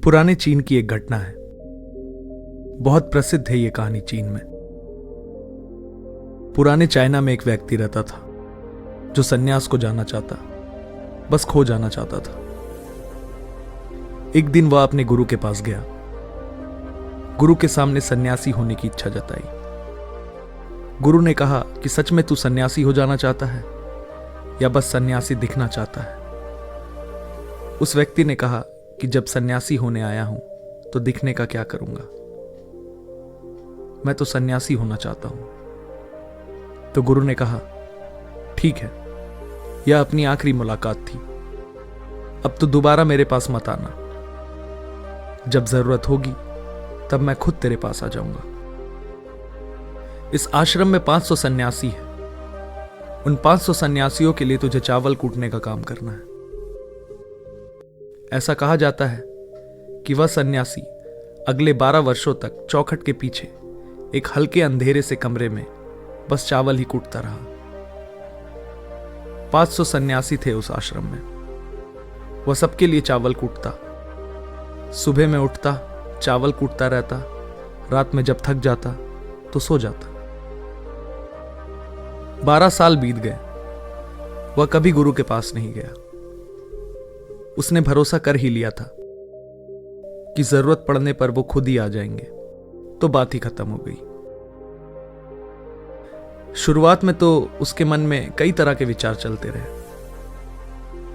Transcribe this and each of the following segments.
पुराने चीन की एक घटना है। बहुत प्रसिद्ध है ये कहानी चीन में। पुराने चाइना में एक व्यक्ति रहता था जो सन्यास को जाना चाहता, बस खो जाना चाहता था। एक दिन वह अपने गुरु के पास गया। गुरु के सामने सन्यासी होने की इच्छा जताई। गुरु ने कहा कि सच में तू सन्यासी हो जाना चाहता है या बस सन्यासी दिखना चाहता है। उस व्यक्ति ने कहा कि जब सन्यासी होने आया हूं तो दिखने का क्या करूंगा, मैं तो सन्यासी होना चाहता हूं। तो गुरु ने कहा ठीक है, यह अपनी आखिरी मुलाकात थी, अब तो दोबारा मेरे पास मत आना। जब जरूरत होगी तब मैं खुद तेरे पास आ जाऊंगा। इस आश्रम में 500 सन्यासी हैं। उन 500 सन्यासियों के लिए तुझे चावल कूटने का काम करना है। ऐसा कहा जाता है कि वह सन्यासी अगले 12 वर्षों तक चौखट के पीछे एक हल्के अंधेरे से कमरे में बस चावल ही कूटता रहा। 500 सन्यासी थे उस आश्रम में। वह सबके लिए चावल कूटता। सुबह में उठता, चावल कूटता रहता, रात में जब थक जाता तो सो जाता। 12 साल बीत गए। वह कभी गुरु के पास नहीं गया। उसने भरोसा कर ही लिया था कि जरूरत पड़ने पर वो खुद ही आ जाएंगे, तो बात ही खत्म हो गई। शुरुआत में तो उसके मन में कई तरह के विचार चलते रहे,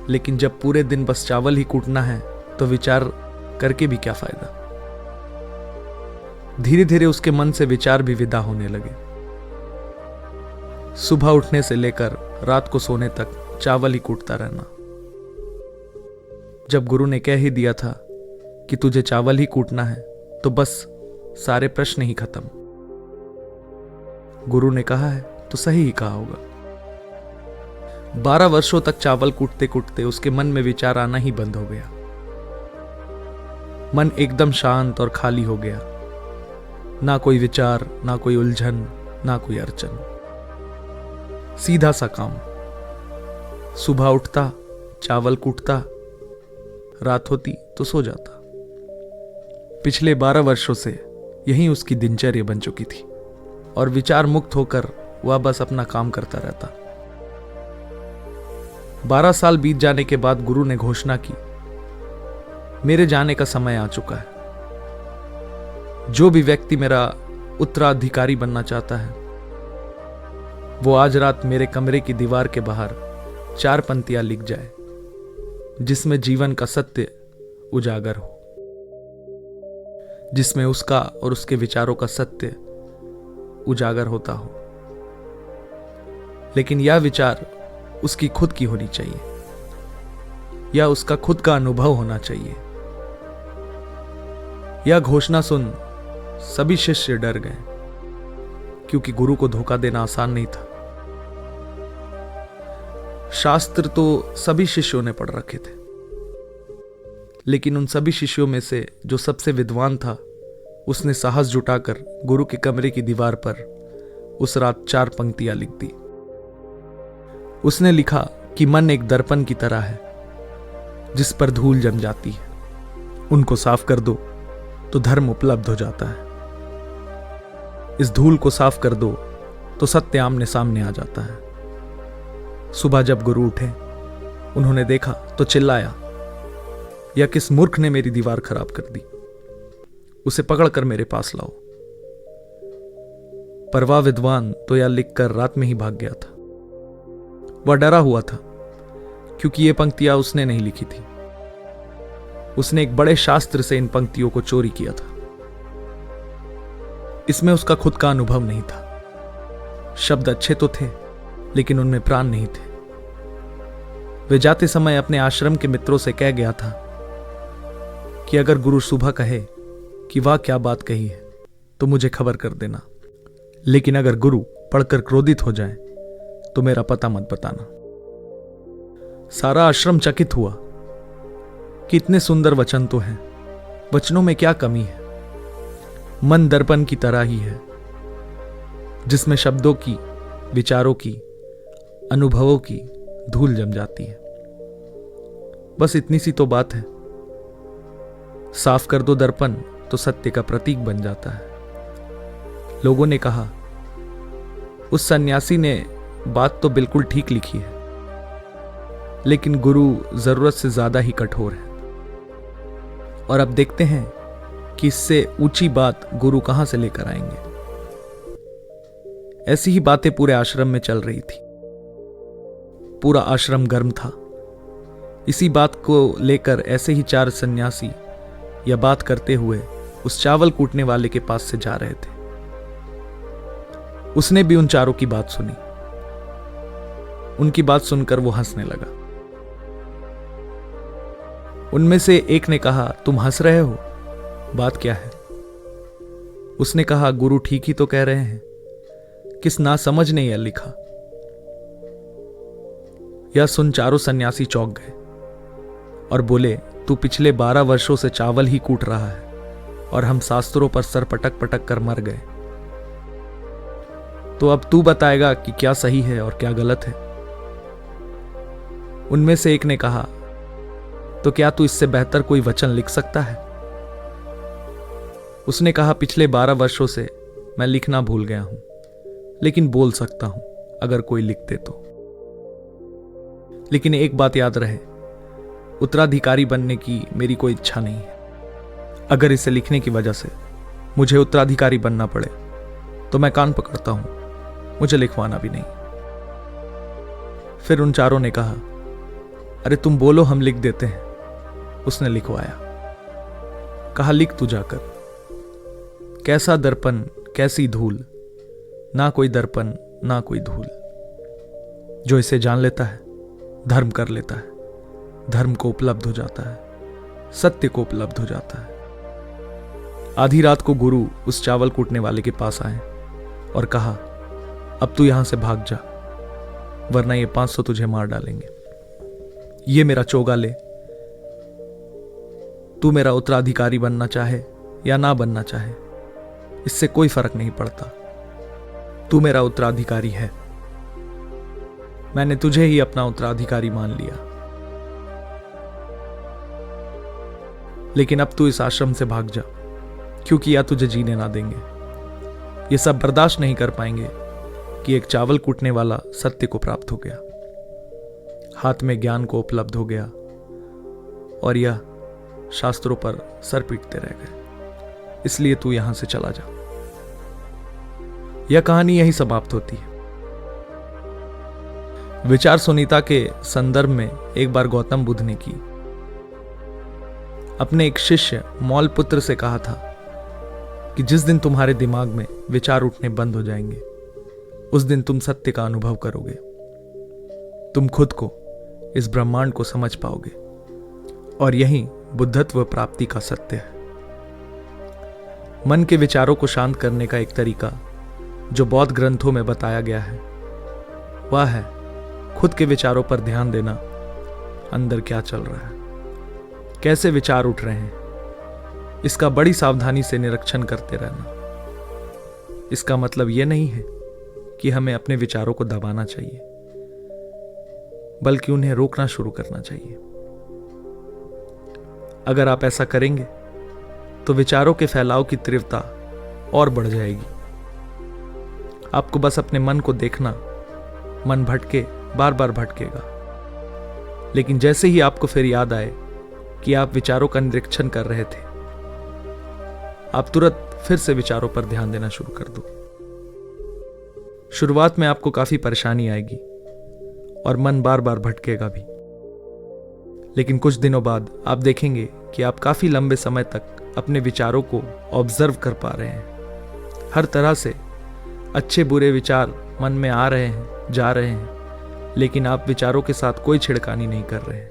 लेकिन जब पूरे दिन बस चावल ही कूटना है तो विचार करके भी क्या फायदा। धीरे धीरे उसके मन से विचार भी विदा होने लगे। सुबह उठने से लेकर रात को सोने तक चावल ही कूटता रहना। जब गुरु ने कह ही दिया था कि तुझे चावल ही कूटना है तो बस सारे प्रश्न ही खत्म। गुरु ने कहा है तो सही ही कहा होगा। 12 वर्षों तक चावल कूटते कूटते उसके मन में विचार आना ही बंद हो गया। मन एकदम शांत और खाली हो गया। ना कोई विचार, ना कोई उलझन, ना कोई अड़चन। सीधा सा काम। सुबह उठता, चावल कूटता, रात होती तो सो जाता। पिछले 12 वर्षों से यही उसकी दिनचर्या बन चुकी थी और विचार मुक्त होकर वह बस अपना काम करता रहता। 12 साल बीत जाने के बाद गुरु ने घोषणा की, मेरे जाने का समय आ चुका है। जो भी व्यक्ति मेरा उत्तराधिकारी बनना चाहता है वो आज रात मेरे कमरे की दीवार के बाहर 4 पंक्तियां लिख जाए, जिसमें जीवन का सत्य उजागर हो, जिसमें उसका और उसके विचारों का सत्य उजागर होता हो। लेकिन यह विचार उसकी खुद की होनी चाहिए, या उसका खुद का अनुभव होना चाहिए। यह घोषणा सुन सभी शिष्य डर गए, क्योंकि गुरु को धोखा देना आसान नहीं था। शास्त्र तो सभी शिष्यों ने पढ़ रखे थे, लेकिन उन सभी शिष्यों में से जो सबसे विद्वान था, उसने साहस जुटाकर गुरु के कमरे की दीवार पर उस रात 4 पंक्तियां लिख दी। उसने लिखा कि मन एक दर्पण की तरह है जिस पर धूल जम जाती है। उनको साफ कर दो तो धर्म उपलब्ध हो जाता है। इस धूल को साफ कर दो तो सत्य आमने सामने आ जाता है। सुबह जब गुरु उठे, उन्होंने देखा तो चिल्लाया, यह किस मूर्ख ने मेरी दीवार खराब कर दी, उसे पकड़कर मेरे पास लाओ। पर वह विद्वान तो यह लिखकर रात में ही भाग गया था। वह डरा हुआ था, क्योंकि ये पंक्तियां उसने नहीं लिखी थी। उसने एक बड़े शास्त्र से इन पंक्तियों को चोरी किया था। इसमें उसका खुद का अनुभव नहीं था। शब्द अच्छे तो थे, लेकिन उनमें प्राण नहीं थे। वे जाते समय अपने आश्रम के मित्रों से कह गया था कि अगर गुरु सुबह कहे कि वाह क्या बात कही है तो मुझे खबर कर देना, लेकिन अगर गुरु पढ़कर क्रोधित हो जाए तो मेरा पता मत बताना। सारा आश्रम चकित हुआ कि इतने सुंदर वचन तो हैं, वचनों में क्या कमी है। मन दर्पण की तरह ही है, जिसमें शब्दों की, विचारों की, अनुभवों की धूल जम जाती है। बस इतनी सी तो बात है। साफ कर दो दर्पण तो सत्य का प्रतीक बन जाता है। लोगों ने कहा, उस सन्यासी ने बात तो बिल्कुल ठीक लिखी है, लेकिन गुरु जरूरत से ज्यादा ही कठोर है। और अब देखते हैं कि इससे ऊंची बात गुरु कहां से लेकर आएंगे। ऐसी ही बातें पूरे आश्रम में चल रही थी। पूरा आश्रम गर्म था। इसी बात को लेकर ऐसे ही 4 सन्यासी यह बात करते हुए उस चावल कूटने वाले के पास से जा रहे थे। उसने भी उन चारों की बात सुनी। उनकी बात सुनकर वो हंसने लगा। उनमें से एक ने कहा, तुम हंस रहे हो, बात क्या है? उसने कहा, गुरु ठीक ही तो कह रहे हैं, किस नासमझ ने यह लिखा। यह सुन चारों सन्यासी चौंक गए और बोले, तू पिछले 12 वर्षों से चावल ही कूट रहा है और हम शास्त्रों पर सर पटक पटक कर मर गए। तो अब तू बताएगा कि क्या सही है और क्या गलत है। उनमें से एक ने कहा, तो क्या तू इससे बेहतर कोई वचन लिख सकता है? उसने कहा, पिछले 12 वर्षों से मैं लिखना भूल गया हूं, लेकिन बोल सकता हूं अगर कोई लिख दे तो। लेकिन एक बात याद रहे, उत्तराधिकारी बनने की मेरी कोई इच्छा नहीं है। अगर इसे लिखने की वजह से मुझे उत्तराधिकारी बनना पड़े तो मैं कान पकड़ता हूं, मुझे लिखवाना भी नहीं। फिर उन चारों ने कहा, अरे तुम बोलो, हम लिख देते हैं। उसने लिखवाया। कहा, लिख तू जाकर। कैसा दर्पण कैसी धूल, ना कोई दर्पण ना कोई धूल। जो इसे जान लेता है धर्म कर लेता है, धर्म को उपलब्ध हो जाता है, सत्य को उपलब्ध हो जाता है। आधी रात को गुरु उस चावल कूटने वाले के पास आए और कहा, अब तू यहां से भाग जा, वरना ये 500 तुझे मार डालेंगे। ये मेरा चोगा ले। तू मेरा उत्तराधिकारी बनना चाहे या ना बनना चाहे, इससे कोई फर्क नहीं पड़ता। तू मेरा उत्तराधिकारी है। मैंने तुझे ही अपना उत्तराधिकारी मान लिया। लेकिन अब तू इस आश्रम से भाग जा, क्योंकि या तुझे जीने ना देंगे। ये सब बर्दाश्त नहीं कर पाएंगे कि एक चावल कूटने वाला सत्य को प्राप्त हो गया, हाथ में ज्ञान को उपलब्ध हो गया और यह शास्त्रों पर सर पीटते रह गए। इसलिए तू यहां से चला जा। यह कहानी यही समाप्त होती है। विचार सुनीता के संदर्भ में एक बार गौतम बुद्ध ने की अपने एक शिष्य मौलपुत्र से कहा था कि जिस दिन तुम्हारे दिमाग में विचार उठने बंद हो जाएंगे, उस दिन तुम सत्य का अनुभव करोगे। तुम खुद को, इस ब्रह्मांड को समझ पाओगे और यही बुद्धत्व प्राप्ति का सत्य है। मन के विचारों को शांत करने का एक तरीका जो बौद्ध ग्रंथों में बताया गया है वह है खुद के विचारों पर ध्यान देना। अंदर क्या चल रहा है, कैसे विचार उठ रहे हैं, इसका बड़ी सावधानी से निरीक्षण करते रहना। इसका मतलब यह नहीं है कि हमें अपने विचारों को दबाना चाहिए, बल्कि उन्हें रोकना शुरू करना चाहिए। अगर आप ऐसा करेंगे तो विचारों के फैलाव की तीव्रता और बढ़ जाएगी। आपको बस अपने मन को देखना। मन भटके, बार बार भटकेगा, लेकिन जैसे ही आपको फिर याद आए कि आप विचारों का निरीक्षण कर रहे थे, आप तुरंत फिर से विचारों पर ध्यान देना शुरू कर दो। शुरुआत में आपको काफी परेशानी आएगी और मन बार बार भटकेगा भी, लेकिन कुछ दिनों बाद आप देखेंगे कि आप काफी लंबे समय तक अपने विचारों को ऑब्जर्व कर पा रहे हैं। हर तरह से अच्छे बुरे विचार मन में आ रहे हैं, जा रहे हैं, लेकिन आप विचारों के साथ कोई छिड़कानी नहीं कर रहे हैं।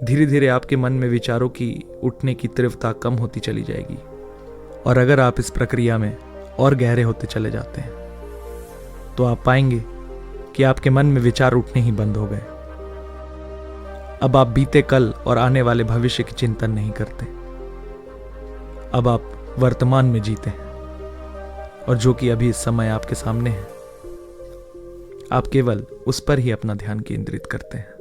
धीरे धीरे आपके मन में विचारों की उठने की तीव्रता कम होती चली जाएगी और अगर आप इस प्रक्रिया में और गहरे होते चले जाते हैं तो आप पाएंगे कि आपके मन में विचार उठने ही बंद हो गए। अब आप बीते कल और आने वाले भविष्य की चिंतन नहीं करते। अब आप वर्तमान में जीते हैं और जो कि अभी इस समय आपके सामने है, आप केवल उस पर ही अपना ध्यान केंद्रित करते हैं।